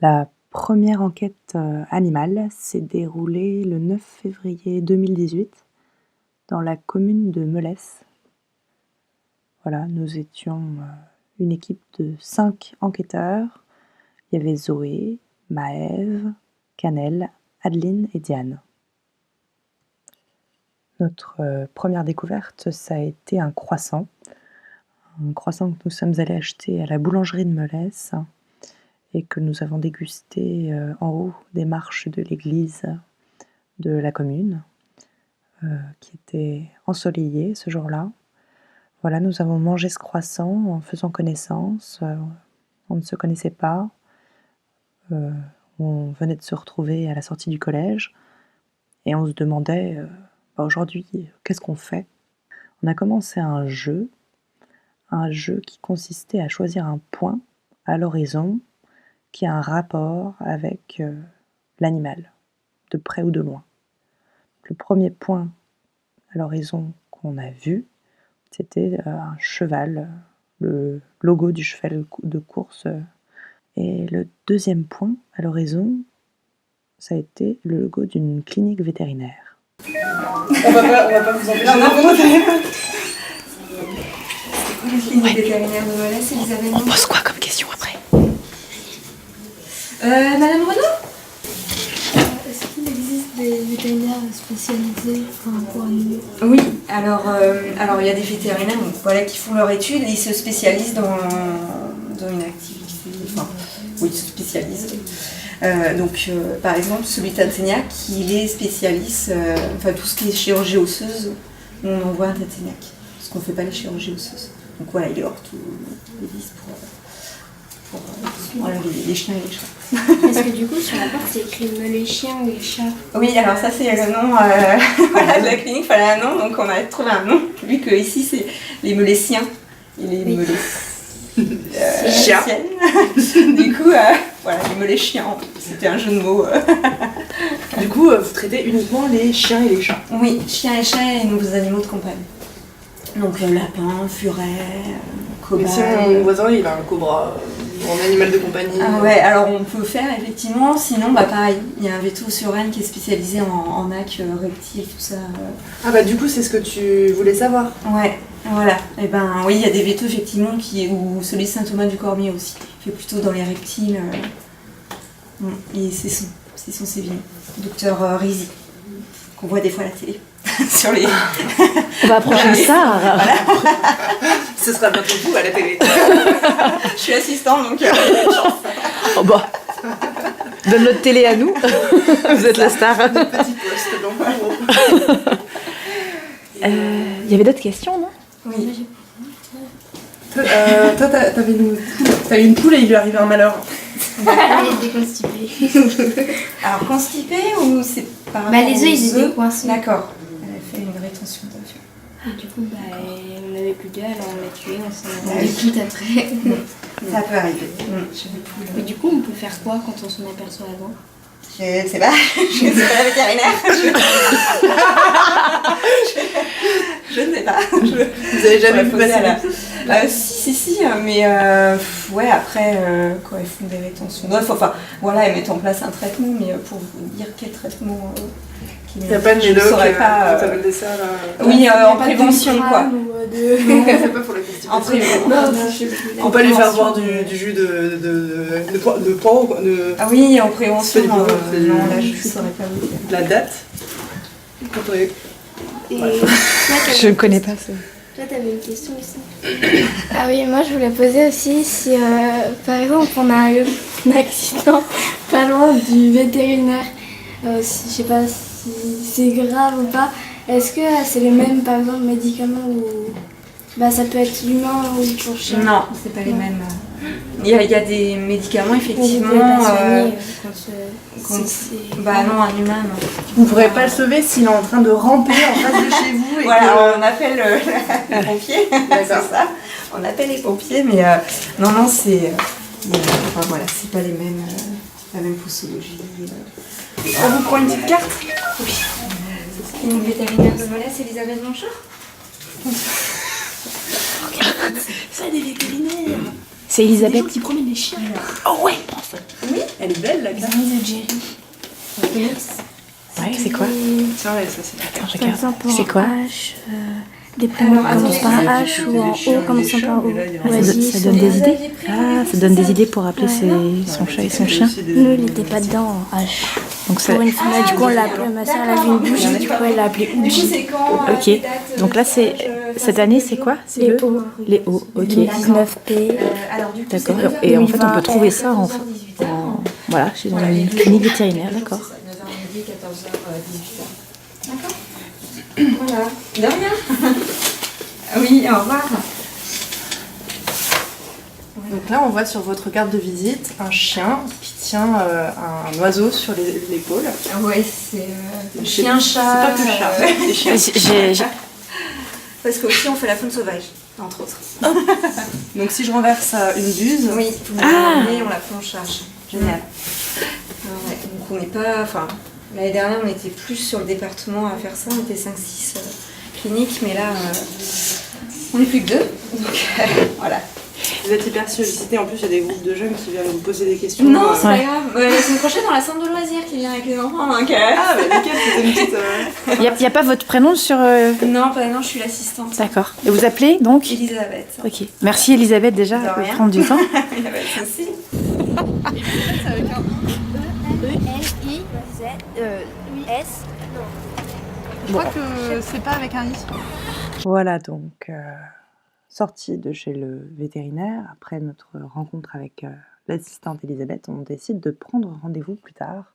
La première enquête animale s'est déroulée le 9 février 2018 dans la commune de Melesse. Voilà, nous étions une équipe de 5 enquêteurs. Il y avait Zoé, Maëve, Canel, Adeline et Diane. Notre première découverte, ça a été un croissant que nous sommes allés acheter à la boulangerie de Melesse et que nous avons dégusté en haut des marches de l'église de la commune, qui était ensoleillée ce jour-là. Voilà, nous avons mangé ce croissant en faisant connaissance. On ne se connaissait pas. On venait de se retrouver à la sortie du collège et on se demandait aujourd'hui, qu'est-ce qu'on fait ? On a commencé un jeu qui consistait à choisir un point à l'horizon qui a un rapport avec l'animal, de près ou de loin. Le premier point à l'horizon qu'on a vu, c'était un cheval, le logo du cheval de course. Et le deuxième point à l'horizon, ça a été le logo d'une clinique vétérinaire. On va pas vous empêcher. Non, c'est quoi la clinique vétérinaire de Melesse, Elisabeth? On pose quoi comme question après? Madame Renaud? Est-ce qu'il existe des vétérinaires spécialisés pour animaux? Oui, alors il y a des vétérinaires qui font leur étude et ils se spécialisent dans une activité. Ils se spécialisent. Par exemple, celui de Tatignac, il est spécialiste, tout ce qui est chirurgie osseuse, on envoie un Tatignac, parce qu'on ne fait pas les chirurgies osseuses. Donc voilà, il est hors tout les vis pour les chiens et les chats. Est-ce que du coup, sur la porte, c'est écrit les chiens ou les chats? Oui, alors ça c'est le nom de la clinique, il fallait un nom, donc on a trouvé un nom, vu que ici c'est les Meléciens et les Meléciens. Du coup, les Meléchiens, c'était un jeu de mots. Du coup, vous traitez uniquement les chiens et les chats? Oui, chiens et chats et nos animaux de compagnie. Donc lapin, furet, cobaye. Mais si mon voisin il a un cobra en animal de compagnie. Ah ouais, alors on peut faire effectivement, sinon pareil, il y a un veto sur Rennes qui est spécialisé en ac, reptiles, tout ça. Ah bah du coup c'est ce que tu voulais savoir. Ouais, voilà. Et oui, il y a des vétos effectivement ou celui de Saint-Thomas-du-Cormier aussi, qui est plutôt dans les reptiles. Et c'est son Séville, docteur Rizy, qu'on voit des fois à la télé. Sur les... On va approcher ça. Voilà. Ce sera bientôt vous à la télé. Je suis assistante donc Oh bah, donne notre télé à nous. Vous êtes la star. Petit poste dans le bureau. Il y avait d'autres questions, non? Oui. Toi, t'avais une poule et il lui arrivait un malheur. Elle était constipée. Alors constipée ou c'est par rapport Les œufs, ils étaient coincés. D'accord. Elle a fait une rétention d'œufs. Et du coup, on n'avait plus d'œufs, alors on l'a tué, on s'en a rendu compte après. Ça peut arriver. Mais du coup, on peut faire quoi quand on s'en aperçoit avant? Je sais pas, je ne suis pas la vétérinaire. Je ne sais pas. Vous avez jamais vu passer la Si, mais après, quand elles font des rétentions d'œufs, elles mettent en place un traitement, mais pour vous dire quel traitement... Il n'y a pas de médoc, ça veut dire ça là. Oui, en prévention quoi. Non, c'est pas pour la question. En prévention. On peut pas lui faire boire du jus de poireau quoi. Ah oui, en prévention. C'est pas du poireau, c'est non, là je saurais pas vous dire. La date. Je ne connais pas ça. Toi, t'avais une question aussi. Ah oui, moi je voulais poser aussi si, par exemple, on a eu un accident pas loin du vétérinaire, je sais pas si c'est grave ou pas, est-ce que c'est les mêmes, par exemple, médicaments ou ça peut être humain ou pour chien? Non, c'est pas les mêmes. Il y a des médicaments effectivement. Non, un humain non. Vous ne pourrez pas le sauver s'il est en train de ramper en face de chez vous. Et on appelle les pompiers. C'est ça. On appelle les pompiers, mais non, c'est. C'est pas les mêmes. La même posologie. On vous prend une petite carte? Oui. C'est une vétérinaire de Melesse, Elisabeth Blanchard. Ça, des vétérinaires. C'est Elisabeth qui promène les chiens. Oh ouais. Oui. Elle Elle est belle la Les carte. amis de Jerry. Ouais, c'est quoi? Tiens, ouais, ça c'est la carte. Attends, je Par regarde. exemple, C'est quoi? en H, des prénoms Alors, commencent par attendez, H ou en O commençant par O. Ça, Vas-y, ça donne des idées? Ah, ça donne des idées pour appeler Ouais. son chat et son chien. Nous, il n'était pas dedans en H. Donc ça, Pour une fois, du coup, on l'a appelé, ma soeur, elle a vu une bougie, du coup, elle l'a appelé Du coup, Ouji. c'est quand Ok. les dates, Donc là, c'est cette année, c'est quoi? C'est Les le O. les hauts. Ok. 2019P. Alors, du coup, D'accord. c'est Et en fait, on peut 2020, trouver ça en voilà, chez une clinique vétérinaire, d'accord. 9h midi, 14h, 18h. D'accord. Voilà. De rien. Oui, au revoir. Donc là, on voit sur votre carte de visite un chien qui tient un oiseau sur l'épaule. Ouais, c'est Je sais chien, plus, chat. c'est pas que chat, c'est chien. Parce qu'aussi, on fait la faune sauvage, entre autres. Donc si je renverse une buse, Oui, vous nous Ah. ramenez, on la prend en charge. génial. Ouais, donc on n'est pas. Enfin, l'année dernière, on était plus sur le département à faire ça. On était 5-6 cliniques, mais là, on n'est plus que 2. Donc voilà. Vous êtes hyper sollicité. En plus, il y a des groupes de jeunes qui viennent vous poser des questions. Non, c'est Ouais. pas grave. La semaine prochaine, on a centre de loisirs qui vient avec les enfants. Donc, Ah, bah nickel, c'était une petite. Il y a pas votre prénom sur Non, pas non, je suis l'assistante. D'accord. Et vous appelez donc? Elisabeth. Ok. Merci Elisabeth déjà De de rien. prendre du temps. Il y avait le souci. E-L-I-Z-U-S. Je crois que c'est pas avec un i. Voilà donc sortie de chez le vétérinaire, après notre rencontre avec l'assistante Elisabeth, on décide de prendre rendez-vous plus tard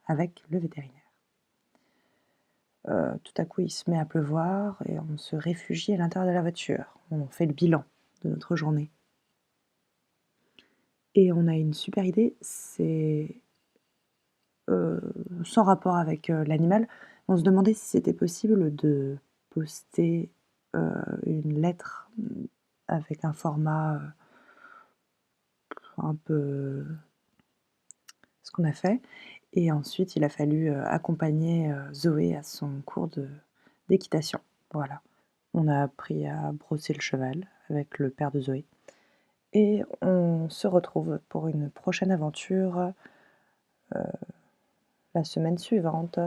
avec le vétérinaire. Tout à coup, il se met à pleuvoir et on se réfugie à l'intérieur de la voiture. On fait le bilan de notre journée. Et on a une super idée, c'est sans rapport avec l'animal, on se demandait si c'était possible de poster une lettre avec un format un peu ce qu'on a fait. Et ensuite, il a fallu accompagner Zoé à son cours d'équitation. Voilà. On a appris à brosser le cheval avec le père de Zoé. Et on se retrouve pour une prochaine aventure la semaine suivante.